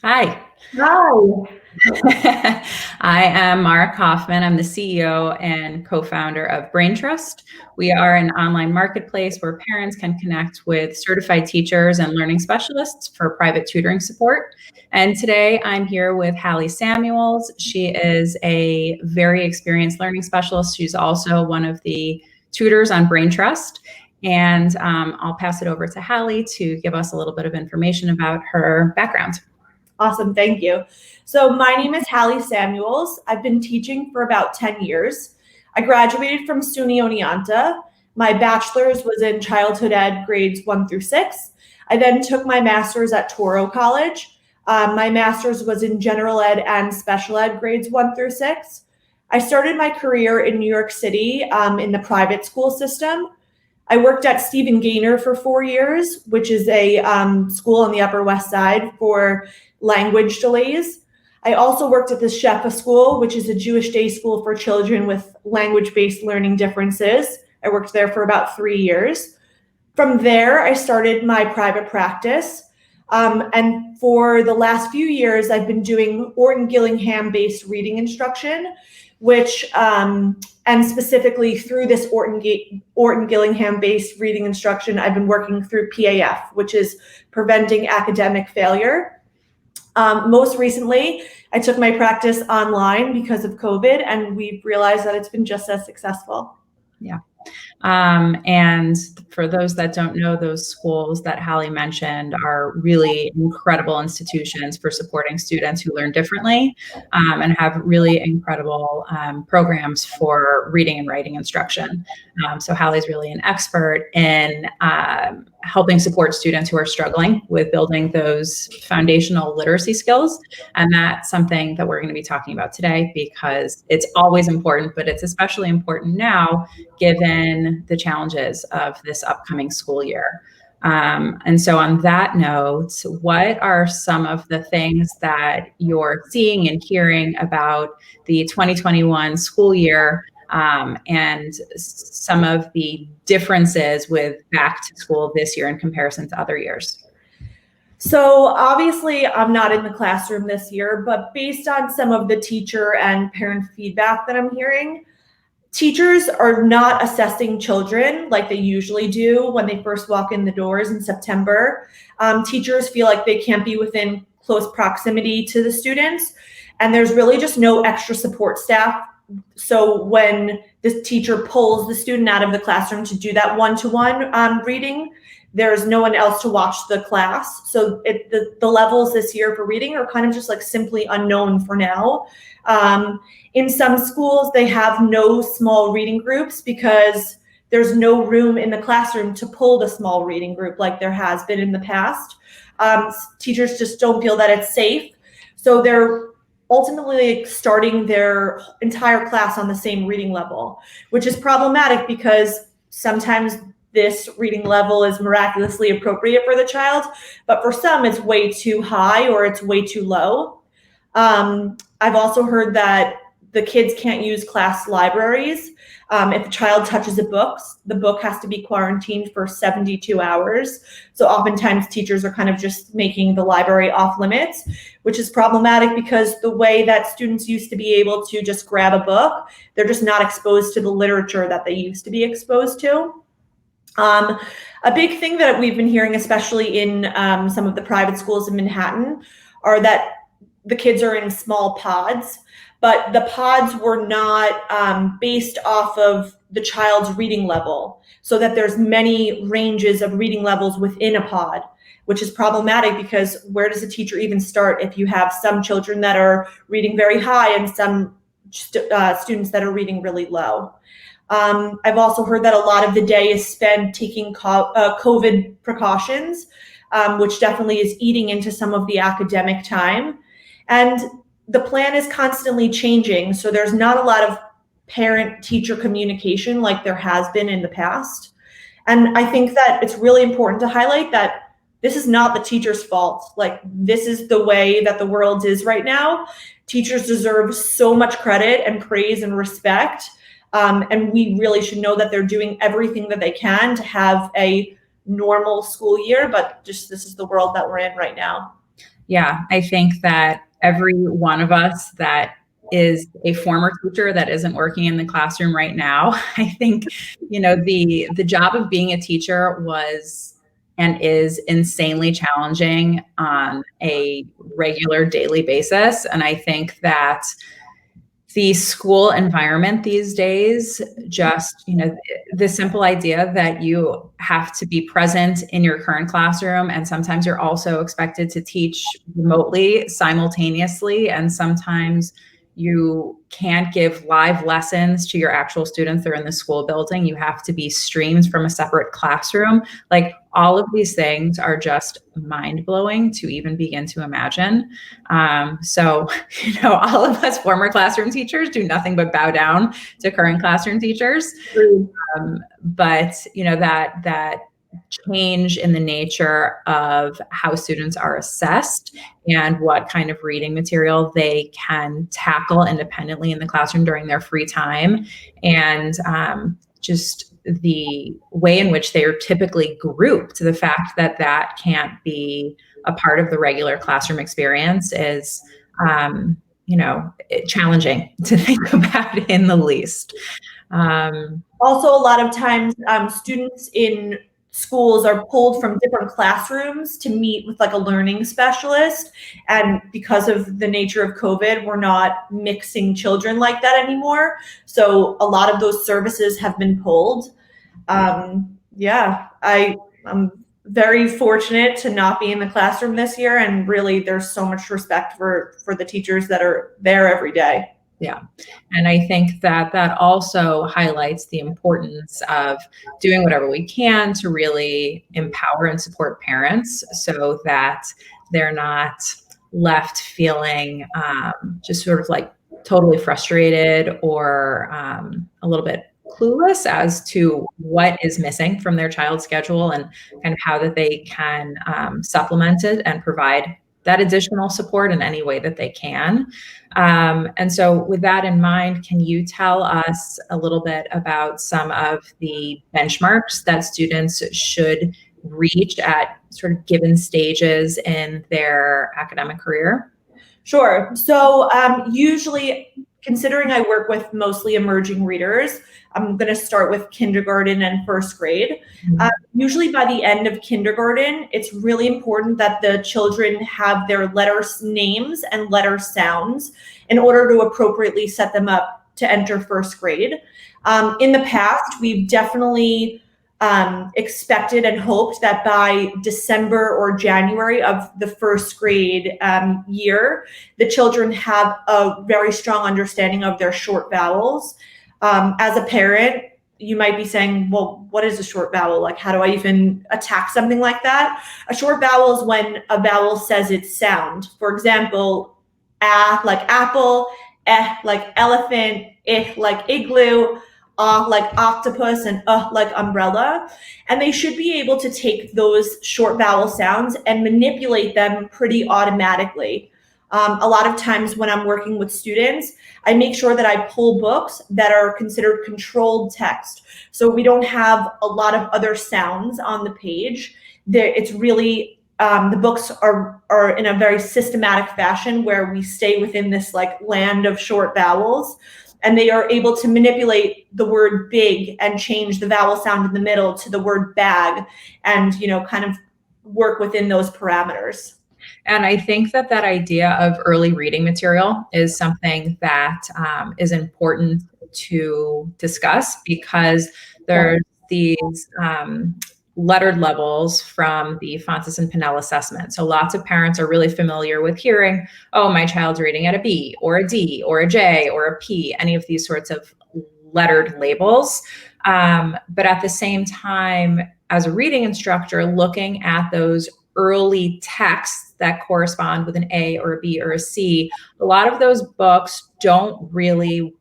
Hi. Hi. I am Mara Koffmann. I'm the CEO and co-founder of Braintrust. We are an online marketplace where parents can connect with certified teachers and learning specialists for private tutoring support. And today I'm here with Haly Samuels. She is a very experienced learning specialist. She's also one of the tutors on Braintrust. And I'll pass it over to Haly to give us a little bit of information about her background. Awesome, thank you. So my name is Haly Samuels. I've been teaching for about 10 years. I graduated from SUNY Oneonta. My bachelor's was in childhood ed grades 1 through 6. I then took my master's at Toro College. My master's was in general ed and special ed grades 1 through 6. I started my career in New York City in the private school system. I worked at Stephen Gaynor for 4 years, which is a school on the Upper West Side for language delays. I also worked at the Shefa School, which is a Jewish day school for children with language-based learning differences. I worked there for about 3 years. From there, I started my private practice. And for the last few years, I've been doing Orton Gillingham-based reading instruction, which, and specifically through this Orton Gillingham-based reading instruction, I've been working through PAF, which is Preventing Academic Failure. Most recently, I took my practice online because of COVID, and we've realized that it's been just as successful. Yeah. And for those that don't know, those schools that Haly mentioned are really incredible institutions for supporting students who learn differently, and have really incredible programs for reading and writing instruction. So Haly's really an expert in helping support students who are struggling with building those foundational literacy skills. And that's something that we're going to be talking about today because it's always important, but it's especially important now given the challenges of this upcoming school year. And so on that note, what are some of the things that you're seeing and hearing about the 2021 school year, and some of the differences with back to school this year in comparison to other years? So obviously I'm not in the classroom this year, but based on some of the teacher and parent feedback that I'm hearing, teachers are not assessing children like they usually do when they first walk in the doors in September. Teachers feel like they can't be within close proximity to the students, and there's really just no extra support staff. So when the teacher pulls the student out of the classroom to do that one-to-one reading, there's no one else to watch the class. So the levels this year for reading are kind of just like simply unknown for now. In some schools, they have no small reading groups because there's no room in the classroom to pull the small reading group like there has been in the past. Teachers just don't feel that it's safe. So they're ultimately starting their entire class on the same reading level, which is problematic because sometimes this reading level is miraculously appropriate for the child, but for some it's way too high or it's way too low. I've also heard that the kids can't use class libraries. If a child touches a book, the book has to be quarantined for 72 hours. So oftentimes teachers are kind of just making the library off limits, which is problematic because the way that students used to be able to just grab a book, they're just not exposed to the literature that they used to be exposed to. A big thing that we've been hearing, especially in some of the private schools in Manhattan, are that the kids are in small pods, but the pods were not based off of the child's reading level, so that there's many ranges of reading levels within a pod, which is problematic because where does a teacher even start if you have some children that are reading very high and some students that are reading really low? I've also heard that a lot of the day is spent taking COVID precautions, which definitely is eating into some of the academic time. And the plan is constantly changing, so there's not a lot of parent-teacher communication like there has been in the past. And I think that it's really important to highlight that this is not the teacher's fault. Like, this is the way that the world is right now. Teachers deserve so much credit and praise and respect. And we really should know that they're doing everything that they can to have a normal school year, but just this is the world that we're in right now. Yeah, I think that every one of us that is a former teacher that isn't working in the classroom right now, I think, the job of being a teacher was and is insanely challenging on a regular daily basis. And I think that the school environment these days, just, the simple idea that you have to be present in your current classroom, and sometimes you're also expected to teach remotely simultaneously, and sometimes you can't give live lessons to your actual students that are in the school building. You have to be streamed from a separate classroom. Like, all of these things are just mind-blowing to even begin to imagine. So, all of us former classroom teachers do nothing but bow down to current classroom teachers. But that change in the nature of how students are assessed and what kind of reading material they can tackle independently in the classroom during their free time, and just the way in which they are typically grouped, the fact that that can't be a part of the regular classroom experience is challenging to think about in the least. Also, a lot of times, students in schools are pulled from different classrooms to meet with like a learning specialist. And because of the nature of COVID, we're not mixing children like that anymore. So a lot of those services have been pulled. I'm very fortunate to not be in the classroom this year, and really there's so much respect for the teachers that are there every day. Yeah. And I think that also highlights the importance of doing whatever we can to really empower and support parents so that they're not left feeling just sort of like totally frustrated or a little bit clueless as to what is missing from their child's schedule, and kind of how that they can supplement it and provide that additional support in any way that they can. And so with that in mind, can you tell us a little bit about some of the benchmarks that students should reach at sort of given stages in their academic career? Sure. So usually, considering I work with mostly emerging readers, I'm going to start with kindergarten and first grade. Usually by the end of kindergarten, it's really important that the children have their letter names and letter sounds in order to appropriately set them up to enter first grade. In the past, we've definitely expected and hoped that by December or January of the first grade year, the children have a very strong understanding of their short vowels. As a parent, you might be saying, well, what is a short vowel? Like, how do I even attack something like that? A short vowel is when a vowel says its sound. For example, a like apple, eh like elephant, ih like igloo, like octopus, and like umbrella. And they should be able to take those short vowel sounds and manipulate them pretty automatically. A lot of times when I'm working with students, I make sure that I pull books that are considered controlled text. So we don't have a lot of other sounds on the page. It's really, the books are in a very systematic fashion where we stay within this like land of short vowels. And they are able to manipulate the word big and change the vowel sound in the middle to the word bag, and, kind of work within those parameters. And I think that idea of early reading material is something that is important to discuss, because there's these lettered levels from the Fontes and Pinnell assessment. So lots of parents are really familiar with hearing, oh, my child's reading at a B or a D or a J or a P, any of these sorts of lettered labels. But at the same time, as a reading instructor, looking at those early texts that correspond with an A or a B or a C, a lot of those books don't really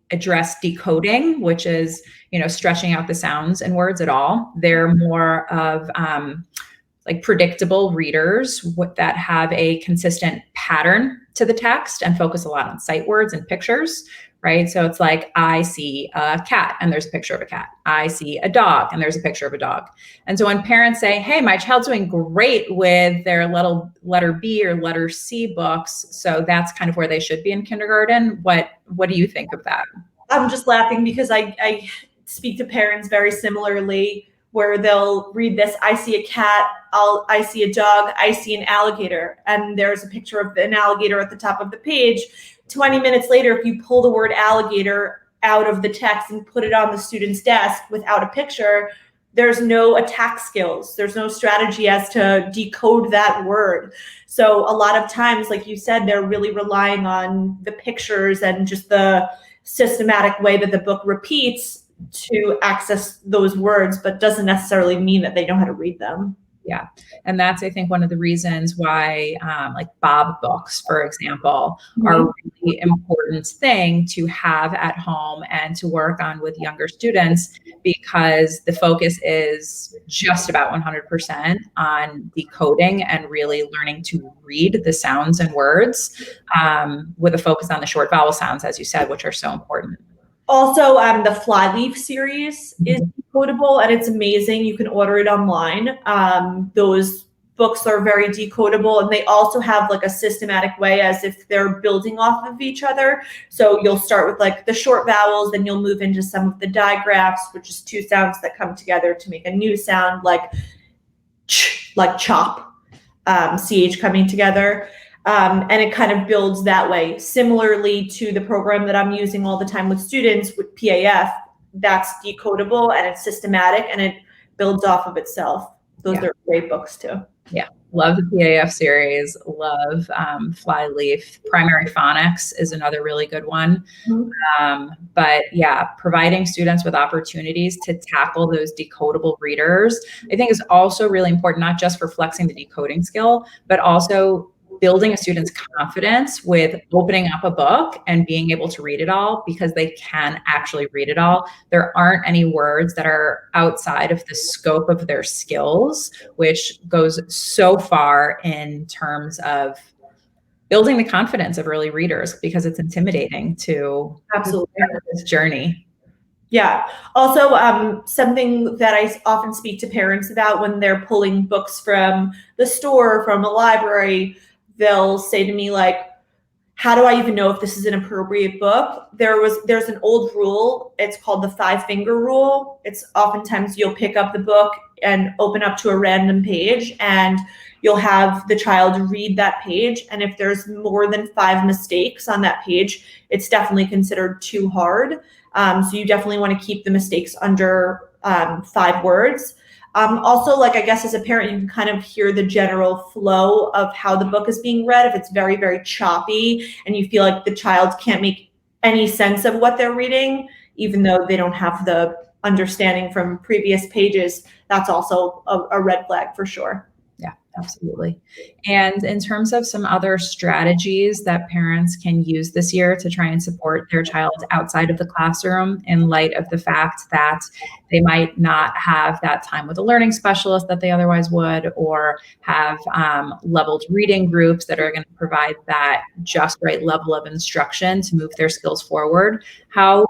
address decoding, which is, stretching out the sounds and words at all. They're more of like predictable readers that have a consistent pattern to the text and focus a lot on sight words and pictures, right? So it's like, I see a cat and there's a picture of a cat. I see a dog and there's a picture of a dog. And so when parents say, hey, my child's doing great with their letter B or letter C books, so that's kind of where they should be in kindergarten. What do you think of that? I'm just laughing because I speak to parents very similarly, where they'll read this, I see a cat, I see a dog, I see an alligator, and there's a picture of an alligator at the top of the page. 20 minutes later, if you pull the word alligator out of the text and put it on the student's desk without a picture, there's no attack skills. There's no strategy as to decode that word. So a lot of times, like you said, they're really relying on the pictures and just the systematic way that the book repeats to access those words, but doesn't necessarily mean that they know how to read them. Yeah. And that's, I think, one of the reasons why like Bob books, for example, are a really important thing to have at home and to work on with younger students, because the focus is just about 100% on decoding and really learning to read the sounds and words, with a focus on the short vowel sounds, as you said, which are so important. Also, the Flyleaf series is decodable, and it's amazing. You can order it online. Those books are very decodable, and they also have like a systematic way as if they're building off of each other. So you'll start with like the short vowels, then you'll move into some of the digraphs, which is two sounds that come together to make a new sound, like ch, like chop, CH coming together. And it kind of builds that way. Similarly to the program that I'm using all the time with students with PAF, that's decodable and it's systematic and it builds off of itself. Those are great books too. Yeah. Love the PAF series. Love Flyleaf. Primary Phonics is another really good one. But yeah, providing students with opportunities to tackle those decodable readers, I think, is also really important, not just for flexing the decoding skill, but also building a student's confidence with opening up a book and being able to read it all, because they can actually read it all. There aren't any words that are outside of the scope of their skills, which goes so far in terms of building the confidence of early readers, because it's intimidating to absolutely this journey. Yeah. Also, something that I often speak to parents about when they're pulling books from the store, from a library, they'll say to me, like, how do I even know if this is an appropriate book? There's an old rule. It's called the 5-finger rule. It's oftentimes you'll pick up the book and open up to a random page, and you'll have the child read that page. And if there's more than 5 mistakes on that page, it's definitely considered too hard. So you definitely want to keep the mistakes under 5 words. Also, like, I guess as a parent, you can kind of hear the general flow of how the book is being read. If it's very, very choppy and you feel like the child can't make any sense of what they're reading, even though they don't have the understanding from previous pages, that's also a red flag for sure. Yeah, absolutely. And in terms of some other strategies that parents can use this year to try and support their child outside of the classroom, in light of the fact that they might not have that time with a learning specialist that they otherwise would, or have leveled reading groups that are going to provide that just right level of instruction to move their skills forward, how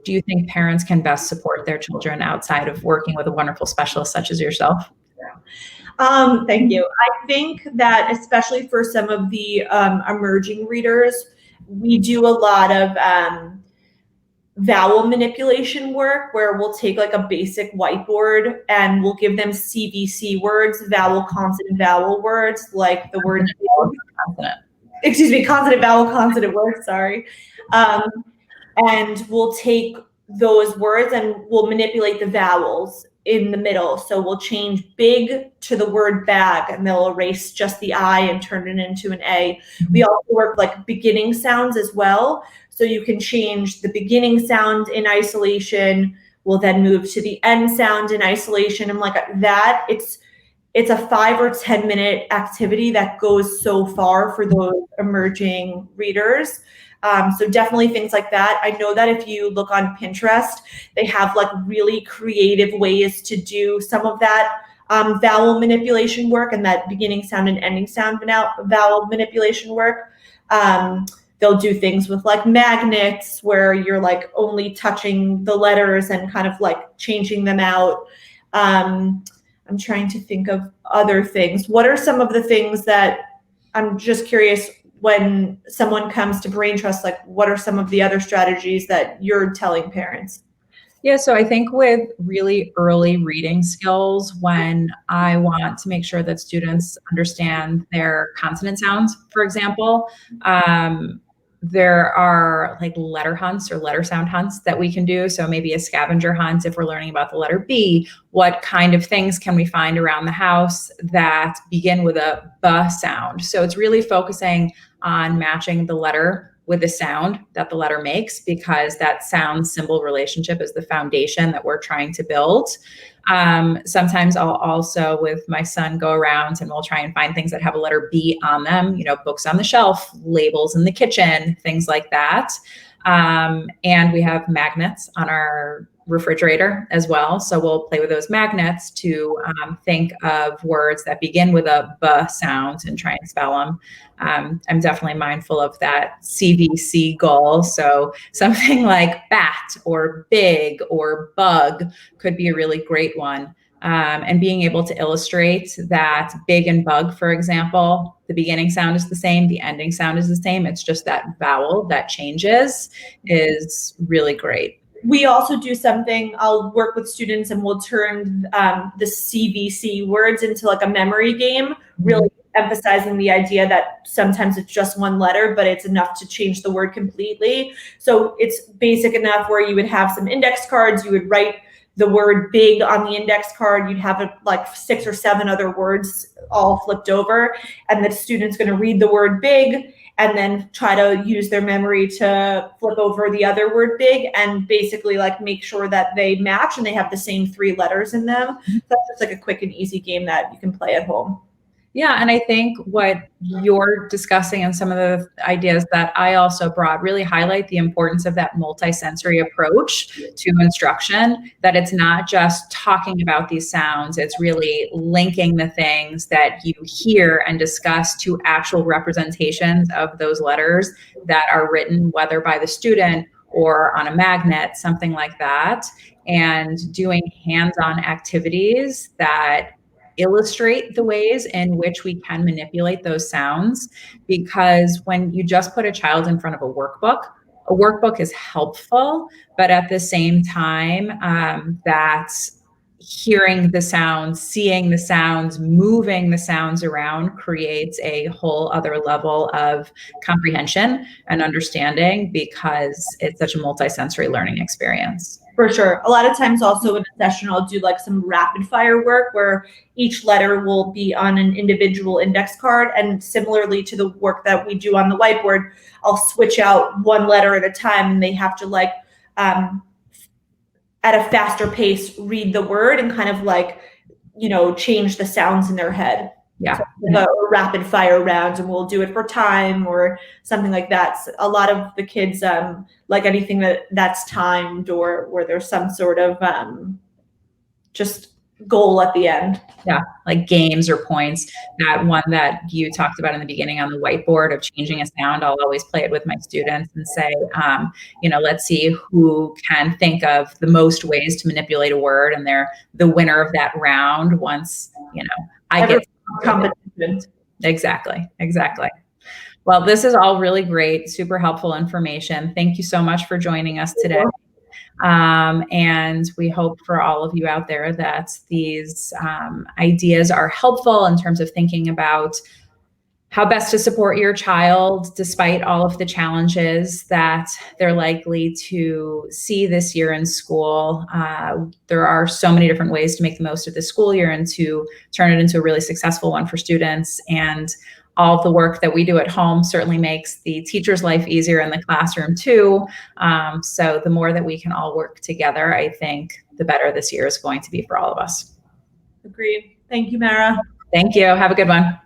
do you think parents can best support their children outside of working with a wonderful specialist such as yourself? Thank you. I think that especially for some of the emerging readers, we do a lot of vowel manipulation work, where we'll take like a basic whiteboard and we'll give them CVC words, vowel, consonant, vowel words, like the word consonant, vowel, consonant words, sorry. And we'll take those words and we'll manipulate the vowels in the middle. So we'll change big to the word bag, and they'll erase just the I and turn it into an A. We also work like beginning sounds as well. So you can change the beginning sound in isolation. We'll then move to the end sound in isolation. And like that, it's a 5 or 10 minute activity that goes so far for those emerging readers. So definitely things like that. I know that if you look on Pinterest, they have like really creative ways to do some of that vowel manipulation work and that beginning sound and ending sound vowel manipulation work. they'll do things with like magnets where you're like only touching the letters and kind of like changing them out. I'm trying to think of other things. What are some of the things that, I'm just curious, when someone comes to Braintrust, like what are some of the other strategies that you're telling parents? Yeah, so I think with really early reading skills, when I want to make sure that students understand their consonant sounds, for example, there are like letter hunts or letter sound hunts that we can do. So maybe a scavenger hunt if we're learning about the letter B. What kind of things can we find around the house that begin with a B sound? So it's really focusing on matching the letter with the sound that the letter makes, because that sound symbol relationship is the foundation that we're trying to build. Sometimes I'll also, with my son, go around and we'll try and find things that have a letter B on them, books on the shelf, labels in the kitchen, things like that. And we have magnets on our refrigerator as well. So we'll play with those magnets to think of words that begin with a B sound and try and spell them. I'm definitely mindful of that CVC goal. So something like bat or big or bug could be a really great one. And being able to illustrate that big and bug, for example, the beginning sound is the same, the ending sound is the same. It's just that vowel that changes is really great. We also do something, I'll work with students and we'll turn the CVC words into like a memory game, really emphasizing the idea that sometimes it's just one letter, but it's enough to change the word completely. So it's basic enough where you would have some index cards, you would write the word big on the index card, you'd have like 6 or 7 other words all flipped over, and the student's going to read the word big and then try to use their memory to flip over the other word big and basically like make sure that they match and they have the same 3 letters in them. So that's just like a quick and easy game that you can play at home. Yeah, and I think what you're discussing and some of the ideas that I also brought really highlight the importance of that multisensory approach to instruction, that it's not just talking about these sounds, it's really linking the things that you hear and discuss to actual representations of those letters that are written, whether by the student or on a magnet, something like that, and doing hands-on activities that illustrate the ways in which we can manipulate those sounds. Because when you just put a child in front of a workbook is helpful, but at the same time, that's hearing the sounds, seeing the sounds, moving the sounds around creates a whole other level of comprehension and understanding, because it's such a multisensory learning experience. For sure. A lot of times also in a session, I'll do like some rapid fire work where each letter will be on an individual index card. And similarly to the work that we do on the whiteboard, I'll switch out one letter at a time and they have to like, at a faster pace, read the word and kind of like, change the sounds in their head. Yeah. So the rapid fire rounds, and we'll do it for time or something like that. So a lot of the kids like anything that's timed or where there's some sort of just goal at the end. Yeah, like games or points. That one that you talked about in the beginning on the whiteboard of changing a sound, I'll always play it with my students and say, let's see who can think of the most ways to manipulate a word, and they're the winner of that round once, I get competition. Exactly. Well, this is all really great, super helpful information. Thank you so much for joining us today. And we hope for all of you out there that these ideas are helpful in terms of thinking about how best to support your child despite all of the challenges that they're likely to see this year in school. There are so many different ways to make the most of the school year and to turn it into a really successful one for students. And all of the work that we do at home certainly makes the teacher's life easier in the classroom too. So the more that we can all work together, I think the better this year is going to be for all of us. Agreed. Thank you, Mara. Thank you. Have a good one.